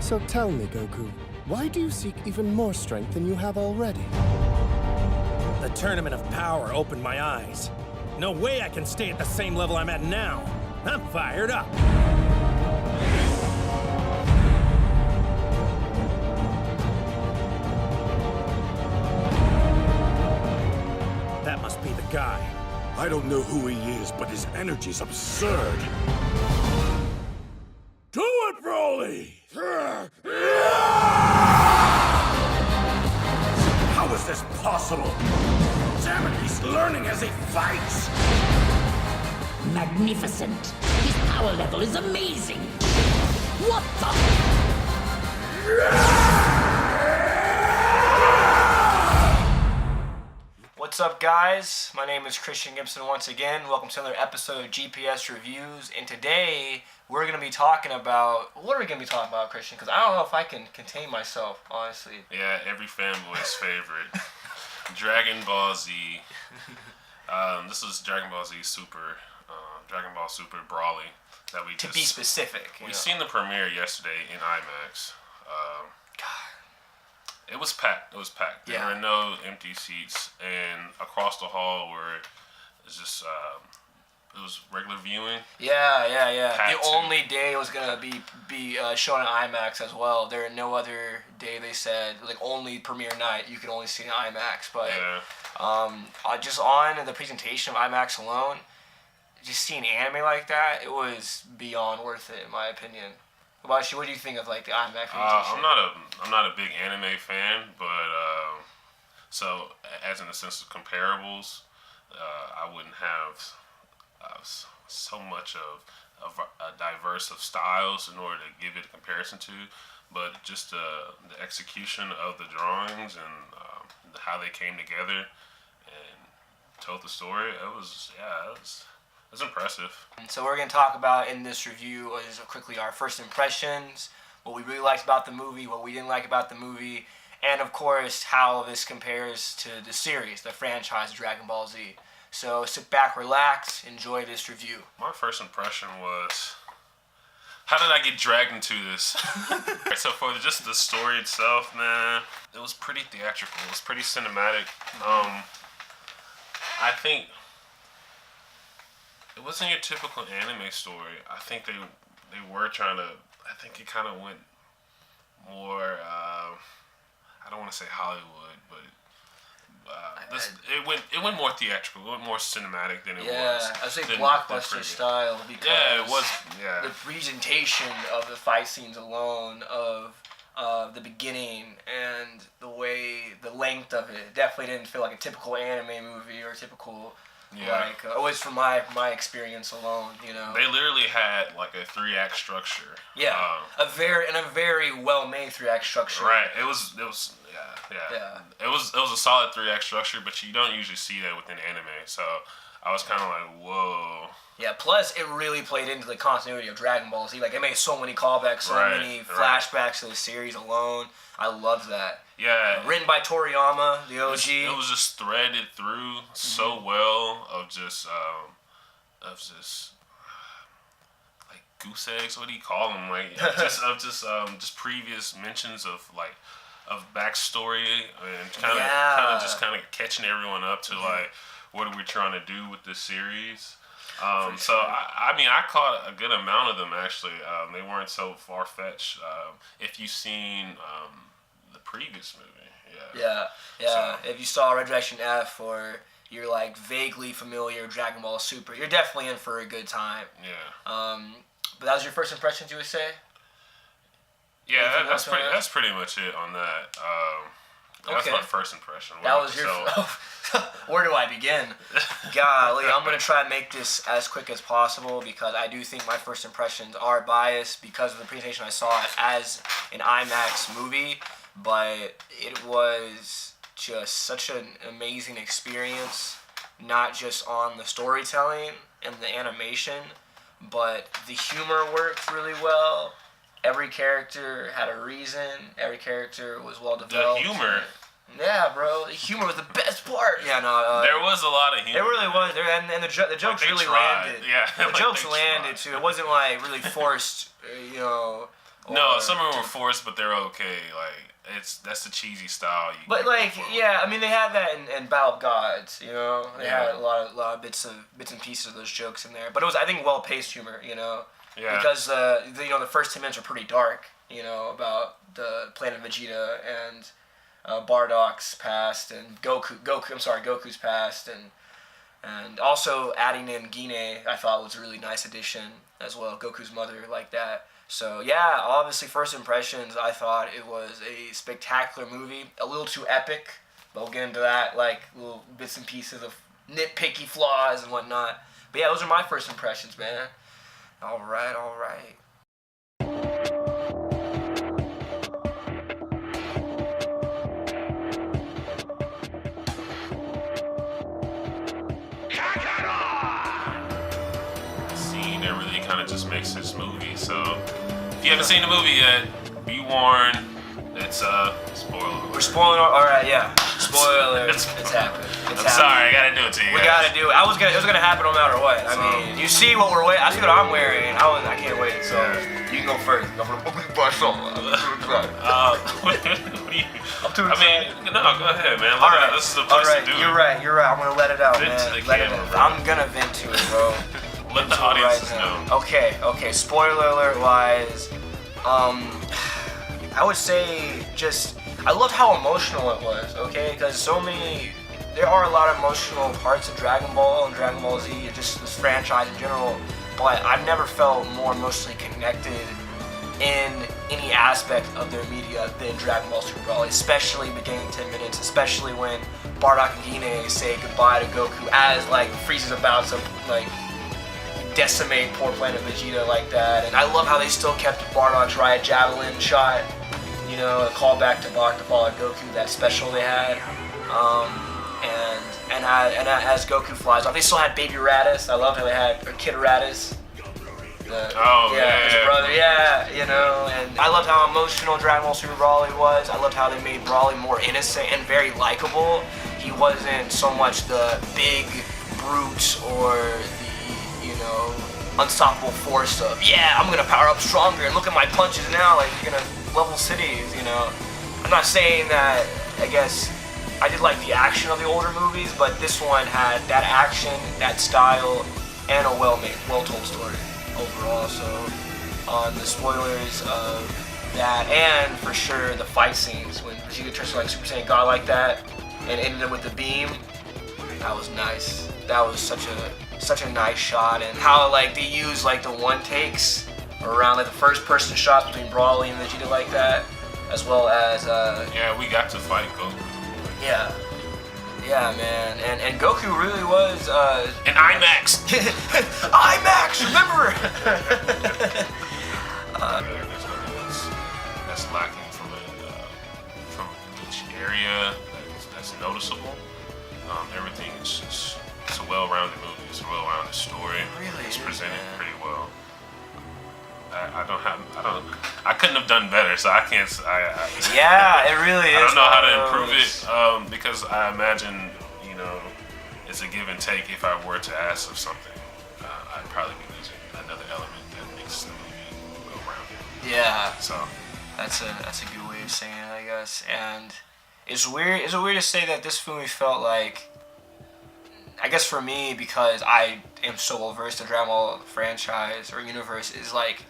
So tell me, Goku, why do you seek even more strength than you have already? The Tournament of Power opened my eyes. No way I can stay at the same level I'm at now. I'm fired up. That must be the guy. I don't know who he is, but his energy's absurd. Do it, Broly! How is this possible? Damn it, he's learning as he fights! Magnificent. His power level is amazing. What the? What's up, guys? My name is Christian Gibson once again. Welcome to another episode of GPS Reviews. And today, we're going to be talking about... What are we going to be talking about, Christian? Because I don't know if I can contain myself, honestly. Yeah, every fanboy's favorite. Dragon Ball Z. This is Dragon Ball Z Super. Dragon Ball Super Brawly. That we to be specific. We seen the premiere yesterday in IMAX. It was packed. There were no empty seats, and across the hall where it's just it was regular viewing. Yeah. Packed The only day it was gonna be shown in IMAX as well. There no other day, they said, like only premiere night you could only see in IMAX. But just on the presentation of IMAX alone, just seeing anime like that, it was beyond worth it in my opinion. What do you think of like the IMAX presentation? I'm not a big anime fan, but so as in the sense of comparables, I wouldn't have so much of a diverse of styles in order to give it a comparison to, but just the execution of the drawings and how they came together and told the story. It was impressive. So we're going to talk about in this review is quickly our first impressions, what we really liked about the movie, what we didn't like about the movie, and of course how this compares to the series, the franchise Dragon Ball Z. So sit back, relax, enjoy this review. My first impression was, how did I get dragged into this? So for just the story itself, man, it was pretty theatrical. It was pretty cinematic. I think it wasn't your typical anime story. I think they were trying to. I think it kind of went more. I don't want to say Hollywood, but it went more theatrical. It went more cinematic than it was. Yeah, I say blockbuster style because it was. Yeah, the presentation of the fight scenes alone of the beginning and the length of it definitely didn't feel like a typical anime movie or typical. Like always from my experience alone, you know. They literally had like a 3-act structure. Yeah, a very well made 3-act structure. Right. It was It was a solid 3-act structure, but you don't usually see that within anime. So I was kind of like, whoa. Yeah. Plus, it really played into the continuity of Dragon Ball Z. Like it made so many callbacks, so many flashbacks to the series alone. I loved that. Yeah. Written by Toriyama, the OG. It was just threaded through so well of just like goose eggs. What do you call them? Like just previous mentions of backstory and kind of catching everyone up to like what are we trying to do with this series. So I mean I caught a good amount of them actually. They weren't so far fetched. If you've seen the previous movie. Yeah. So, if you saw Red Direction F or you're like vaguely familiar with Dragon Ball Super, you're definitely in for a good time. Yeah. But that was your first impressions, you would say? Yeah, that's pretty much it on that. That's my first impression. That was your. Where do I begin? Golly, I'm gonna try and make this as quick as possible because I do think my first impressions are biased because of the presentation I saw it as an IMAX movie. But it was just such an amazing experience, not just on the storytelling and the animation, but the humor worked really well. Every character had a reason. Every character was well developed. The humor. Yeah, bro. The humor was the best part. Yeah, no. There was a lot of humor. It really was. And the jokes really landed. Yeah. The jokes landed too. It wasn't like really forced, you know. No, some of them were forced, but they're okay. Like that's the cheesy style. But like, yeah, I mean, they had that in Battle of Gods. You know, they had a lot of bits and pieces of those jokes in there. But it was, I think, well paced humor. You know, because the first 10 minutes were pretty dark. You know, about the planet Vegeta and Bardock's past and Goku's past and also adding in Gine, I thought was a really nice addition as well. Goku's mother, like that. So yeah, obviously first impressions, I thought it was a spectacular movie, a little too epic, but we'll get into that, like little bits and pieces of nitpicky flaws and whatnot. But yeah, those are my first impressions, man. All right. Scene that really kind of just makes this movie. So if you haven't seen the movie yet, be warned. It's spoiler. We're spoiling. All right, yeah. Spoiler. It's happening. I'm sorry, I gotta do it to you. We gotta do it. It was gonna happen no matter what. I mean, you see what we're wearing. I see what I'm wearing. I can't wait. So you can go first. I'm too excited. I'm too excited. I mean, no, go ahead, man. All right, this is the place to do it. You're right. I'm gonna let it out, Vent man. to the Let camera, it. bro. I'm gonna vent to it, bro. Let the audiences know. Okay. Spoiler alert wise, I would say I loved how emotional it was. Okay, because there are a lot of emotional parts of Dragon Ball and Dragon Ball Z, and just this franchise in general. But I've never felt more emotionally connected in any aspect of their media than Dragon Ball Super Broly, especially beginning 10 minutes, especially when Bardock and Gine say goodbye to Goku as like Frieza's about to like decimate poor planet Vegeta like that. And I love how they still kept Bardock's Riot Javelin shot, you know, a callback to Bardock the Fall of Goku, that special they had. And as Goku flies off, they still had Baby Raditz. I love how they had Kid Raditz. His brother, you know, and I loved how emotional Dragon Ball Super Broly was. I loved how they made Broly more innocent and very likable. He wasn't so much the big brute or the, you know, unstoppable force of, I'm gonna power up stronger and look at my punches now, like you're gonna level cities, you know. I'm not saying that, I guess, I did like the action of the older movies, but this one had that action, that style, and a well-made, well-told story overall. So on the spoilers of that, and for sure the fight scenes when Vegeta turns to like Super Saiyan God like that and ended up with the beam, that was nice. That was such a nice shot, and how like they use like the one takes around like the first person shots between Broly and Vegeta like that, as well as we got to fight Goku. Yeah, man, and Goku really was in IMAX. IMAX, remember? There's nothing that's lacking from each area that's noticeable. Everything is just, it's a well-rounded movie. It's a well-rounded story. It really it's is, presented man. pretty well. I couldn't have done better, so I can't. Yeah, it really is. I don't know how to improve it because I imagine, you know, it's a give and take. If I were to ask of something, I'd probably be losing another element that makes the movie well-rounded. Yeah. So that's a good way of saying it, I guess. And it's weird. Is it weird to say that this movie felt like, I guess for me, because I am so well versed in Dragon Ball franchise or universe, is like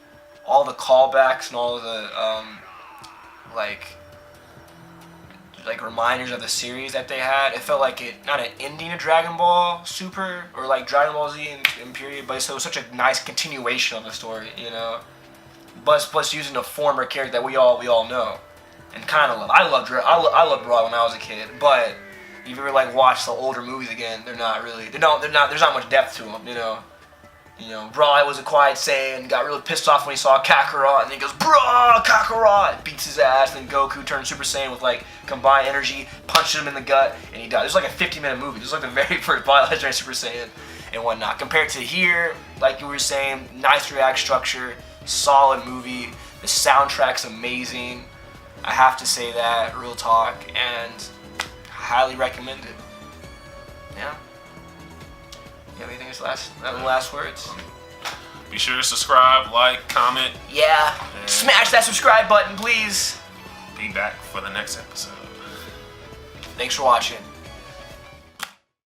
all the callbacks and all the like reminders of the series that they had. It felt like not an ending of Dragon Ball Super or like Dragon Ball Z in period, but it was such a nice continuation of the story, you know. Plus using the former character that we all know and kind of love. I loved Broly when I was a kid, but if you ever like watch the older movies again, they're not. There's not much depth to them, you know. You know, Broly was a quiet Saiyan, got really pissed off when he saw Kakarot, and then he goes, "Bruh, Kakarot!" Beats his ass, and then Goku turns Super Saiyan with like combined energy, punches him in the gut, and he died. This was like a 50-minute movie. This was like the very first Legendary Super Saiyan and whatnot. Compared to here, like you were saying, nice react structure, solid movie. The soundtrack's amazing. I have to say that, real talk, and highly recommended. Yeah. You have anything last words? Be sure to subscribe, like, comment. Yeah. Smash that subscribe button, please. Be back for the next episode. Thanks for watching.